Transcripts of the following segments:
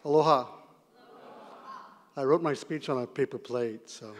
Aloha. I wrote my speech on a paper plate, so.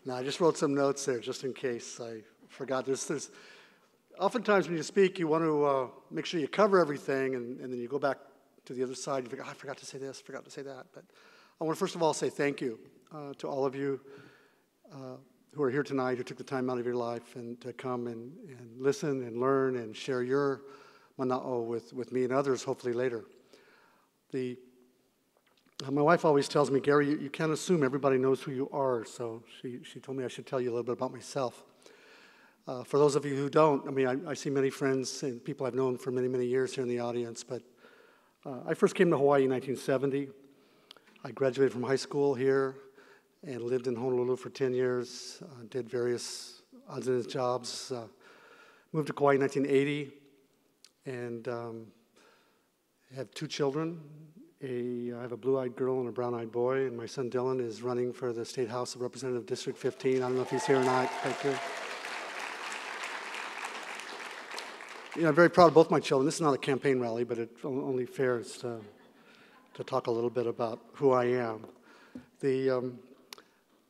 No, I just wrote some notes there just in case I forgot. There's oftentimes when you speak, you want to make sure you cover everything, and then you go back to the other side. You think, oh, I forgot to say this, forgot to say that. But I want to first of all say thank you to all of you who are here tonight, who took the time out of your life and to come and listen and learn and share your mana'o with me and others, hopefully later. My wife always tells me, Gary, you can't assume everybody knows who you are, so she told me I should tell you a little bit about myself. For those of you who don't, I mean, I see many friends and people I've known for many, many years here in the audience, but I first came to Hawaii in 1970. I graduated from high school here and lived in Honolulu for 10 years, did various odds and ends jobs, moved to Kauai in 1980, and have 2 children. I have a blue-eyed girl and a brown-eyed boy, and my son Dylan is running for the State House of Representative District 15. I don't know if he's here or not. Thank you. I'm very proud of both my children. This is not a campaign rally, but it's only fair to talk a little bit about who I am.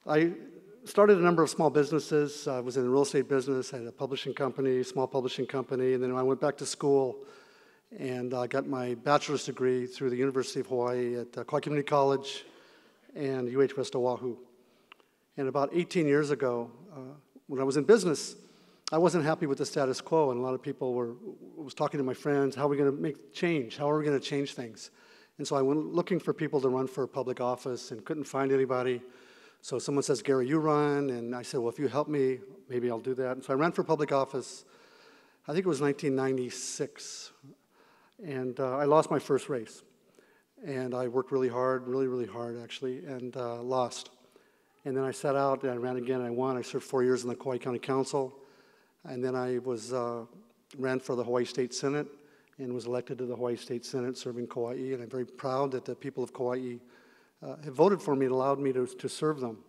I started a number of small businesses. I was in the real estate business, had a publishing company, small publishing company, and then I went back to school and I got my bachelor's degree through the University of Hawaii at Kauai Community College and UH West Oahu. And about 18 years ago, when I was in business, I wasn't happy with the status quo, and a lot of people was talking to my friends, how are we going to make change? How are we going to change things? And so I went looking for people to run for public office and couldn't find anybody. So someone says, Gary, you run, and I said, well, if you help me, maybe I'll do that. And so I ran for public office, I think it was 1996, and I lost my first race. And I worked really hard, really hard, actually, and lost. And then I sat out, and I ran again, and I won. I served 4 years in the Kauai County Council. And then I ran for the Hawaii State Senate and was elected to the Hawaii State Senate serving Kauai. And I'm very proud that the people of Kauai have voted for me and allowed me to serve them.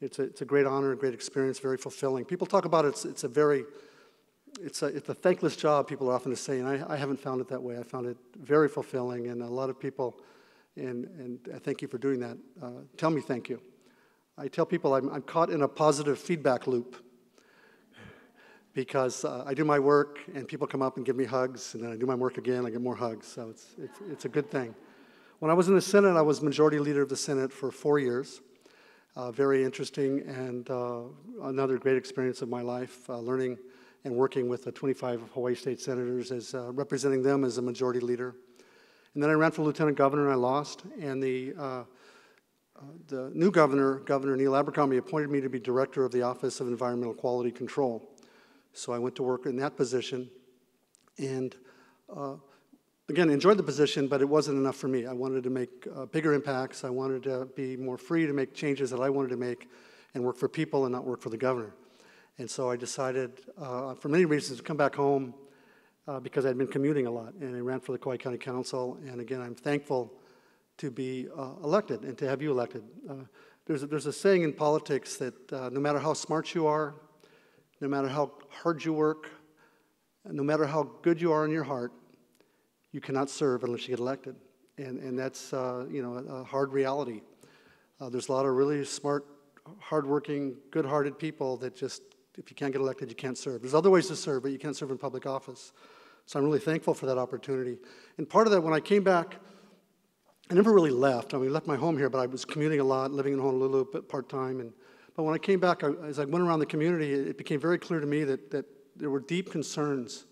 It's a great honor, a great experience, very fulfilling. People talk about it's a thankless job, people are often say, and I haven't found it that way. I found it very fulfilling, and a lot of people, and I thank you for doing that, tell me thank you. I tell people I'm caught in a positive feedback loop, because I do my work and people come up and give me hugs, and then I do my work again, I get more hugs, so it's a good thing. When I was in the Senate, I was majority leader of the Senate for 4 years. Very interesting and another great experience of my life, learning and working with the 25 Hawaii State Senators as representing them as a majority leader. And then I ran for lieutenant governor and I lost, and the new governor, Governor Neil Abercrombie, appointed me to be director of the Office of Environmental Quality Control. So I went to work in that position, and again, enjoyed the position, but it wasn't enough for me. I wanted to make bigger impacts. I wanted to be more free to make changes that I wanted to make and work for people and not work for the governor. And so I decided, for many reasons, to come back home because I'd been commuting a lot, and I ran for the Kauai County Council, and again, I'm thankful to be elected and to have you elected. There's a saying in politics that no matter how smart you are, no matter how hard you work, no matter how good you are in your heart, you cannot serve unless you get elected. And that's a hard reality. There's a lot of really smart, hardworking, good-hearted people that just, if you can't get elected, you can't serve. There's other ways to serve, but you can't serve in public office. So I'm really thankful for that opportunity. And part of that, when I came back, I never really left. I mean, I left my home here, but I was commuting a lot, living in Honolulu part-time. But when I came back, as I went around the community, it became very clear to me that there were deep concerns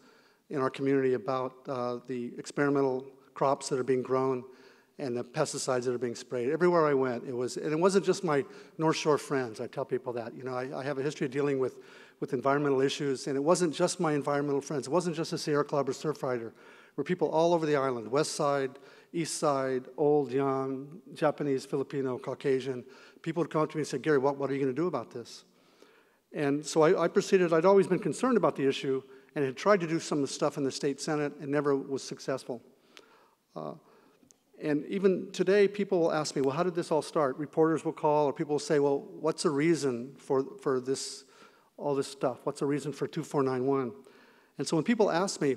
in our community about the experimental crops that are being grown and the pesticides that are being sprayed. Everywhere I went, and it wasn't just my North Shore friends. I tell people that. I have a history of dealing with environmental issues, and it wasn't just my environmental friends. It wasn't just the Sierra Club or Surfrider. There were people all over the island, West Side, East Side, old, young, Japanese, Filipino, Caucasian. People would come up to me and say, Gary, what are you going to do about this? And so I proceeded. I'd always been concerned about the issue and had tried to do some of the stuff in the state Senate and never was successful. And even today, people will ask me, well, how did this all start? Reporters will call, or people will say, well, what's the reason for all this stuff? What's the reason for 2491? And so when people ask me,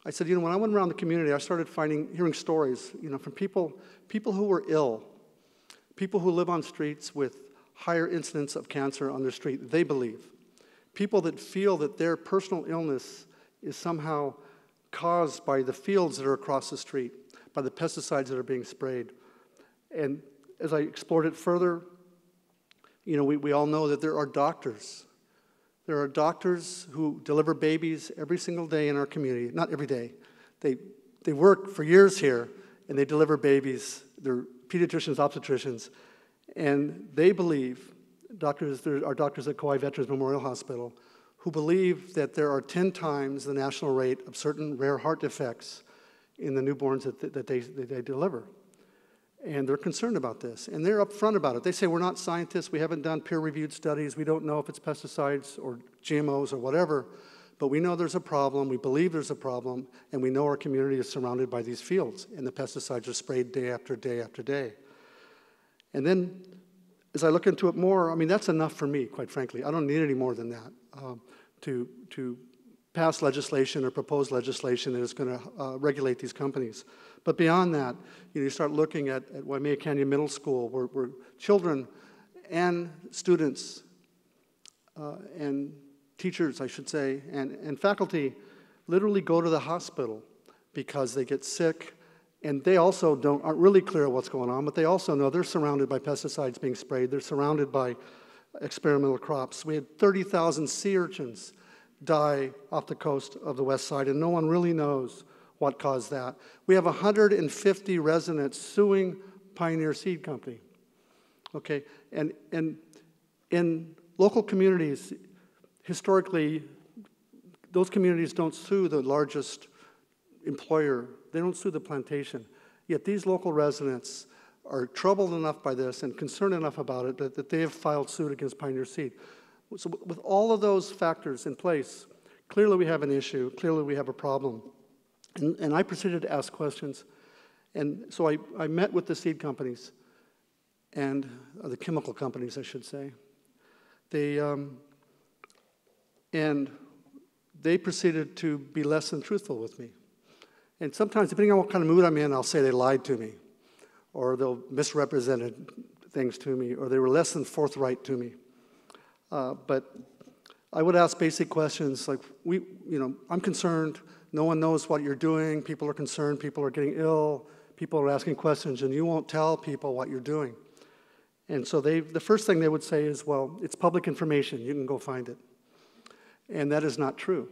I said, when I went around the community, I started hearing stories, from people who were ill, people who live on streets with higher incidence of cancer on their street, they believe. People that feel that their personal illness is somehow caused by the fields that are across the street, by the pesticides that are being sprayed. And as I explored it further, we all know that there are doctors. There are doctors who deliver babies every single day in our community. Not every day. They work for years here, and they deliver babies. They're pediatricians, obstetricians, and they believe, there are doctors at Kauai Veterans Memorial Hospital, who believe that there are 10 times the national rate of certain rare heart defects in the newborns that they deliver. And they're concerned about this, and they're upfront about it. They say, we're not scientists, we haven't done peer-reviewed studies, we don't know if it's pesticides or GMOs or whatever, but we know there's a problem, we believe there's a problem, and we know our community is surrounded by these fields, and the pesticides are sprayed day after day after day. And then, as I look into it more, that's enough for me, quite frankly. I don't need any more than that to pass legislation or propose legislation that is going to regulate these companies. But beyond that, you start looking at Waimea Canyon Middle School, where children and students and teachers, I should say, and faculty literally go to the hospital because they get sick, and they also aren't really clear what's going on, but they also know they're surrounded by pesticides being sprayed. They're surrounded by experimental crops. We had 30,000 sea urchins die off the coast of the west side, and no one really knows what caused that. We have 150 residents suing Pioneer Seed Company. Okay, and in local communities, historically, those communities don't sue the largest employer. They don't sue the plantation. Yet these local residents are troubled enough by this and concerned enough about it that they have filed suit against Pioneer Seed. So with all of those factors in place, clearly we have an issue, clearly we have a problem. And I proceeded to ask questions. And so I met with the seed companies, and the chemical companies, I should say. And they proceeded to be less than truthful with me. And sometimes, depending on what kind of mood I'm in, I'll say they lied to me, or they'll misrepresented things to me, or they were less than forthright to me. But I would ask basic questions like, I'm concerned. No one knows what you're doing. People are concerned. People are getting ill. People are asking questions, and you won't tell people what you're doing. And so the first thing they would say is, well, it's public information. You can go find it. And that is not true.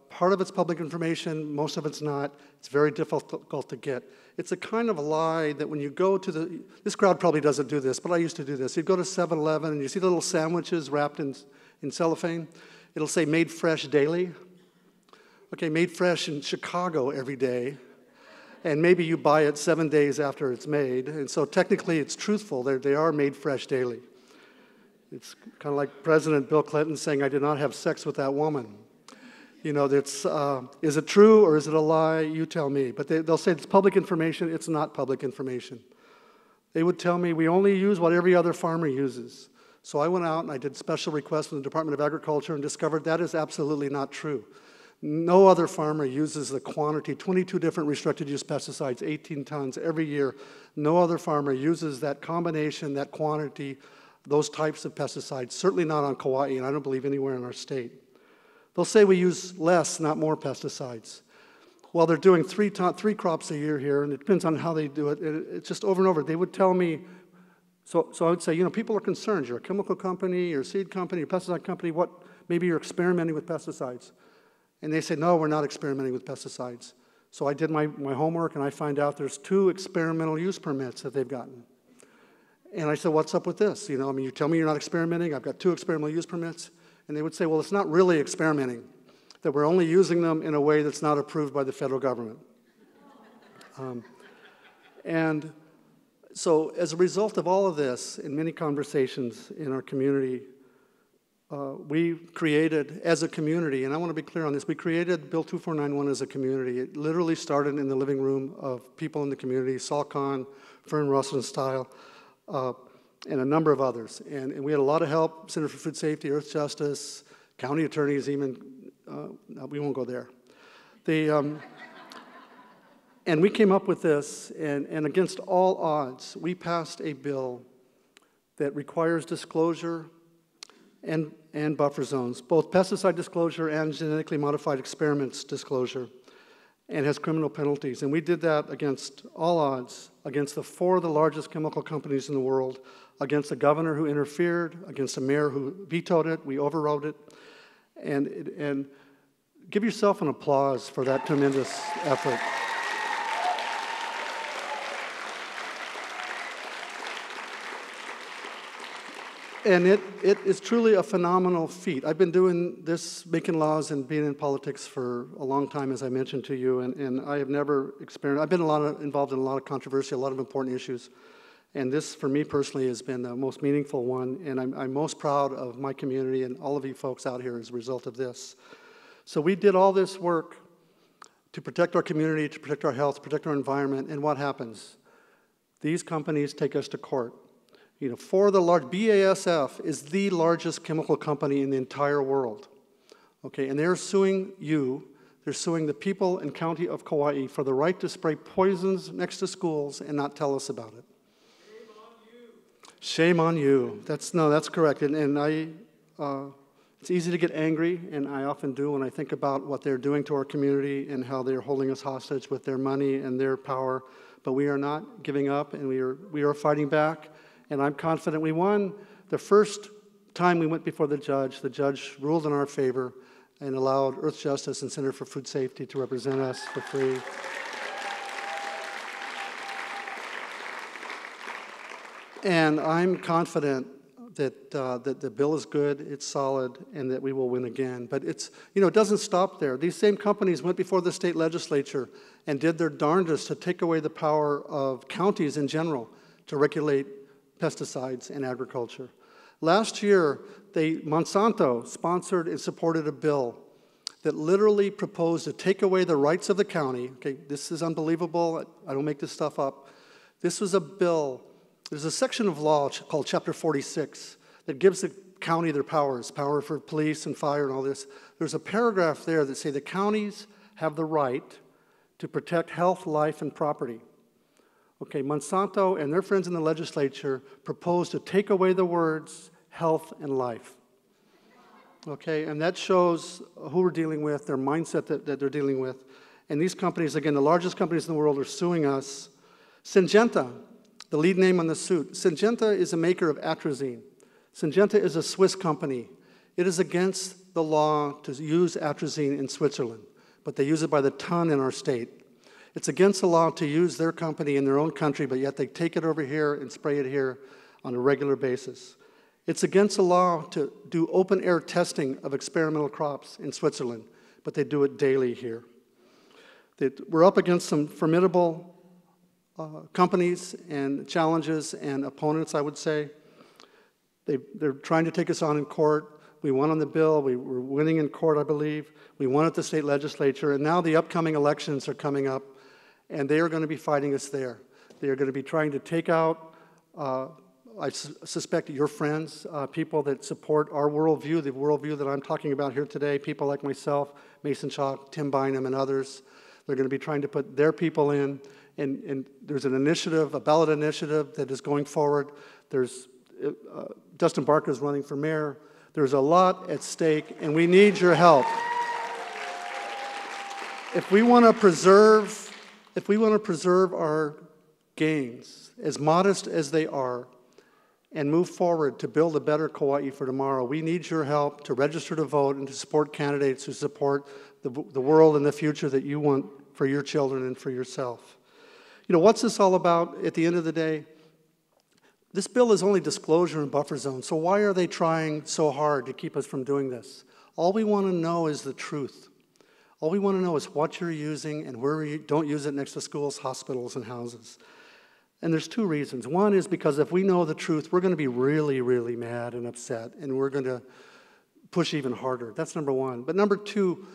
Part of it's public information. Most of it's not. It's very difficult to get. It's a kind of a lie that when you go to this crowd probably doesn't do this, but I used to do this. You'd go to 7-Eleven, and you see the little sandwiches wrapped in cellophane. It'll say, made fresh daily. Okay, made fresh in Chicago every day, and maybe you buy it 7 days after it's made, and so technically it's truthful. They are made fresh daily. It's kind of like President Bill Clinton saying, I did not have sex with that woman. Is it true or is it a lie? You tell me. But they'll say it's public information. It's not public information. They would tell me, we only use what every other farmer uses. So I went out and I did special requests from the Department of Agriculture and discovered that is absolutely not true. No other farmer uses the quantity, 22 different restricted use pesticides, 18 tons every year. No other farmer uses that combination, that quantity, those types of pesticides, certainly not on Kauai, and I don't believe anywhere in our state. They'll say we use less, not more pesticides. Well, they're doing three crops a year here, and it depends on how they do it. It's just over and over. They would tell me, so I would say, people are concerned. You're a chemical company, you're a seed company, you're a pesticide company, maybe you're experimenting with pesticides. And they say, no, we're not experimenting with pesticides. So I did my homework, and I find out there's 2 experimental use permits that they've gotten. And I said, what's up with this? You tell me you're not experimenting. I've got 2 experimental use permits. And they would say, well, it's not really experimenting, that we're only using them in a way that's not approved by the federal government. And so as a result of all of this, in many conversations in our community, we created, as a community, and I want to be clear on this, we created Bill 2491 as a community. It literally started in the living room of people in the community, Saul Kahn, Fern Rosenstyle, and a number of others. And we had a lot of help, Center for Food Safety, Earth Justice, county attorneys even, we won't go there. And we came up with this, and against all odds, we passed a bill that requires disclosure and buffer zones, both pesticide disclosure and genetically modified experiments disclosure, and has criminal penalties. And we did that against all odds, against the 4 of the largest chemical companies in the world, against a governor who interfered, against a mayor who vetoed it. We overrode it. And give yourself an applause for that tremendous effort. And it is truly a phenomenal feat. I've been doing this, making laws and being in politics for a long time, as I mentioned to you, and I have never experienced, I've been involved in a lot of controversy, a lot of important issues, and this, for me personally, has been the most meaningful one, and I'm most proud of my community and all of you folks out here as a result of this. So we did all this work to protect our community, to protect our health, to protect our environment, and what happens? These companies take us to court. You know, for the large, BASF is the largest chemical company in the entire world, okay? And they're suing you, they're suing the people and county of Kauai for the right to spray poisons next to schools and not tell us about it. Shame on you. Shame on you. That's correct. It's easy to get angry, and I often do when I think about what they're doing to our community and how they're holding us hostage with their money and their power. But we are not giving up, and we are fighting back. And I'm confident we won. The first time we went before the judge ruled in our favor and allowed Earth Justice and Center for Food Safety to represent us for free. And I'm confident that the bill is good, it's solid, and that we will win again. But it doesn't stop there. These same companies went before the state legislature and did their darndest to take away the power of counties in general to regulate pesticides and agriculture. Last year, Monsanto sponsored and supported a bill that literally proposed to take away the rights of the county. Okay, this is unbelievable. I don't make this stuff up. This was a bill. There's a section of law called Chapter 46 that gives the county their powers, power for police and fire and all this. There's a paragraph there that say the counties have the right to protect health, life, and property. Okay, Monsanto and their friends in the legislature proposed to take away the words health and life. Okay, and that shows who we're dealing with, their mindset that they're dealing with. And these companies, again, the largest companies in the world are suing us. Syngenta, the lead name on the suit. Syngenta is a maker of atrazine. Syngenta is a Swiss company. It is against the law to use atrazine in Switzerland, but they use it by the ton in our state. It's against the law to use their company in their own country, but yet they take it over here and spray it here on a regular basis. It's against the law to do open-air testing of experimental crops in Switzerland, but they do it daily here. We're up against some formidable companies and challenges and opponents, I would say. They're trying to take us on in court. We won on the bill. We were winning in court, I believe. We won at the state legislature, and now the upcoming elections are coming up, and they are going to be fighting us there. They are going to be trying to take out, I suspect, your friends, people that support our worldview, the worldview that I'm talking about here today, people like myself, Mason Chalk, Tim Bynum, and others. They're going to be trying to put their people in, and there's an initiative, a ballot initiative that is going forward. There's Dustin Barker is running for mayor. There's a lot at stake, and we need your help. If we want to preserve our gains, as modest as they are, and move forward to build a better Kauai for tomorrow, we need your help to register to vote and to support candidates who support the world and the future that you want for your children and for yourself. You know, what's this all about at the end of the day? This bill is only disclosure and buffer zone, so why are they trying so hard to keep us from doing this? All we want to know is the truth. All we want to know is what you're using and where you don't use it next to schools, hospitals, and houses. And there's two reasons. One is because if we know the truth, we're going to be really, really mad and upset, and we're going to push even harder. That's number one. But number two,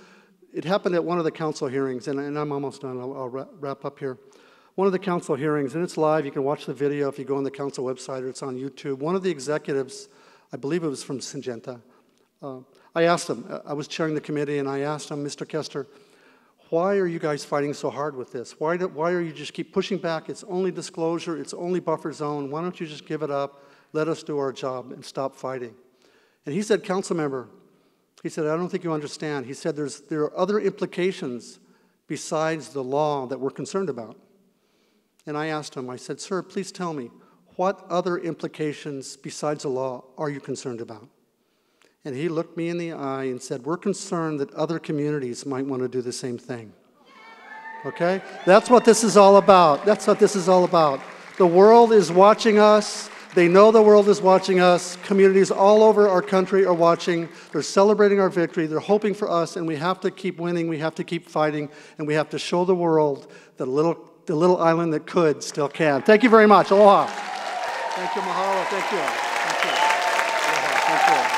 it happened at one of the council hearings, and I'm almost done. I'll wrap up here. One of the council hearings, and it's live. You can watch the video if you go on the council website, or it's on YouTube. One of the executives, I believe it was from Syngenta, I asked him, I was chairing the committee, and I asked him, Mr. Kester, why are you guys fighting so hard with this? Why are you just keep pushing back? It's only disclosure. It's only buffer zone. Why don't you just give it up, let us do our job, and stop fighting? And he said, council member, he said, I don't think you understand. He said, there are other implications besides the law that we're concerned about. And I asked him, I said, sir, please tell me, what other implications besides the law are you concerned about? And he looked me in the eye and said, we're concerned that other communities might want to do the same thing. Okay? That's what this is all about. That's what this is all about. The world is watching us. They know the world is watching us. Communities all over our country are watching. They're celebrating our victory. They're hoping for us, and we have to keep winning. We have to keep fighting, and we have to show the world that the little island that could still can. Thank you very much. Aloha. Thank you. Mahalo. Thank you. Thank you. Aloha. Thank you.